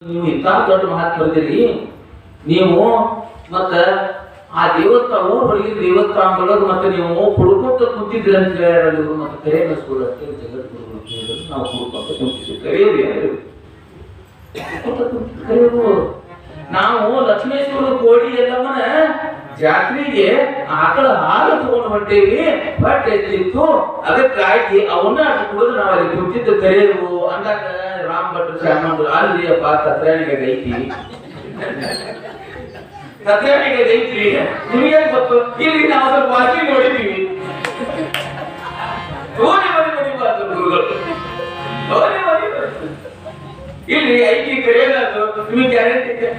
ನೀವು ಇಂಥ ದೊಡ್ಡ ಮಾತು ಬರ್ತೀರಿ ನೀವು ಮತ್ತ ಆ ದೇವಸ್ಥಾನ ಹೊರಗೆ ದೇವಸ್ಥಾನದೊಳಗೆ ಮತ್ತೆ ನೀವು ಕುಡ್ಕೊತ ಕುಂತಿದ್ರಿ ಅಂತ ಹೇಳಿದ್ರು ಮತ್ತೆ ಕರೆ ಬಸ್ಗಳು ಅಷ್ಟೇ ಜಗದ್ಗುರುಗಳು ಕೇಳಿದ್ರು ನಾವು ಕುಡ್ಕೊತ ಕುಂತಿದ್ವಿ ಕರೆಯೋದು ನಾವು ಲಕ್ಷ್ಮೇಶ್ವರ ಕೋಡಿ ಎಲ್ಲಮ್ಮನ ಜಾತ್ರೆಗೆ ಆಕಳ ಹಾಲು ತಗೊಂಡು ಹೊಂಟೇವಿ ಬಟ್ ಎತ್ತಿತ್ತು ಅದಕ್ಕಾಗಿ ಅವನ್ನ ಕುಡಿದು ನಾವು ಅಲ್ಲಿ ಕುಂತಿದ್ದು ಕರೆಯೋದು ಅಂದಾಗ ರಾಮ್ ಭಟ್ರು ಶ್ಯಾಮಂದ್ರು ಅಲ್ಲಿ ಅಪ್ಪ ತತ್ರಾಣಿಗೆ ಐತಿ ತತ್ರಾಣಿಗೆ ಐತ್ರಿ ನಿಮಗೆ ಗೊತ್ತು ಇಲ್ಲಿ ನಾವು ಸ್ವಲ್ಪ ವಾಸಿ ನೋಡಿದೀವಿ ಇಲ್ಲಿ ಐತಿ ಕರೆಯೋದು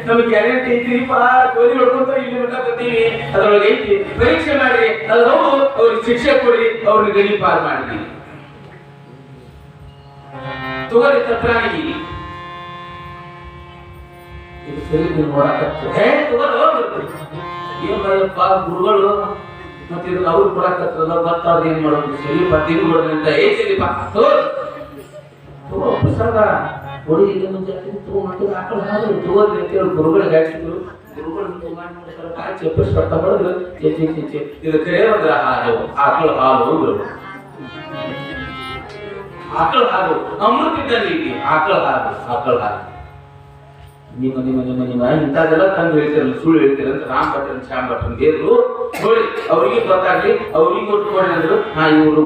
ನಮಗೆ ಗ್ಯಾರಂಟಿ ಐತ್ರಿಪ್ಪ ಗೋಧಿ ಹೊಡ್ಕೊಂತ ಇಲ್ಲಿ ಬರ್ತೀವಿ ಅದ್ರೊಳಗೆ ಐತಿ ಪರೀಕ್ಷೆ ಮಾಡಿ ಅದು ಹೌದು ಅವ್ರಿಗೆ ಶಿಕ್ಷೆ ಕೊಡ್ರಿ ಅವ್ರಿಗೆ ಗಡಿ ಪಾರ್ ಮಾಡಿ ತಗೋರಿ ತತ್ರಾಣಿಗೆ ಇದು ಸರಿ ನೀವು ನೋಡಕತ್ತ ಏನಪ್ಪ ಗುರುಗಳು ಮತ್ತೆ ಇದನ್ನ ಅವ್ರು ಕೊಡಕತ್ತದ ಮತ್ತಾವ್ರು ಏನ್ ಮಾಡೋದು ಸರಿಪ ತಿರುಗೋದು ಅಂತ ಸರಿಪ ಪ್ರಸಾದ ಕೊಡಿ ಇಲ್ಲಿ ಮುಂಚೆ ತಗೊಂಡು ಆಕಳ ಹಾಲು ತಗೋದ್ರಿ ಅಂತ ಹೇಳಿ ಗುರುಗಳಿಗೆ ಹಾಕಿದ್ರು ಗುರುಗಳು ಚೆಪ್ಪಸ್ ಕಟ್ಟ ಮಾಡಿದ್ರು ಇದು ಕರೆ ಅಂದ್ರೆ ಹಾಲು ಆಕಳ ಹಾಲು ಅಂದ್ರು ಆಕಳ ಹಾಲು ಅಮೃತ ಇದ್ದಲ್ಲಿ ಆಕಳ ಹಾಲು ನಿಮ್ಮ ಇಂಥದ್ದೆಲ್ಲ ತಂದು ಹೇಳ್ತಿರಲ್ಲ ಸುಳ್ಳು ಹೇಳ್ತೀರ ಅಂತ ರಾಮ್ ಭಟ್ರನ್ ಶ್ಯಾಮ್ ಭಟ್ರನ್ ದೇವ್ರು ನೋಡಿ ಅವ್ರಿಗೆ ಗೊತ್ತಾಗ್ಲಿ ಅವ್ರಿಗೆ ಕೊಟ್ಟು ಕೊಡಿ ಅಂದ್ರು ಇವರು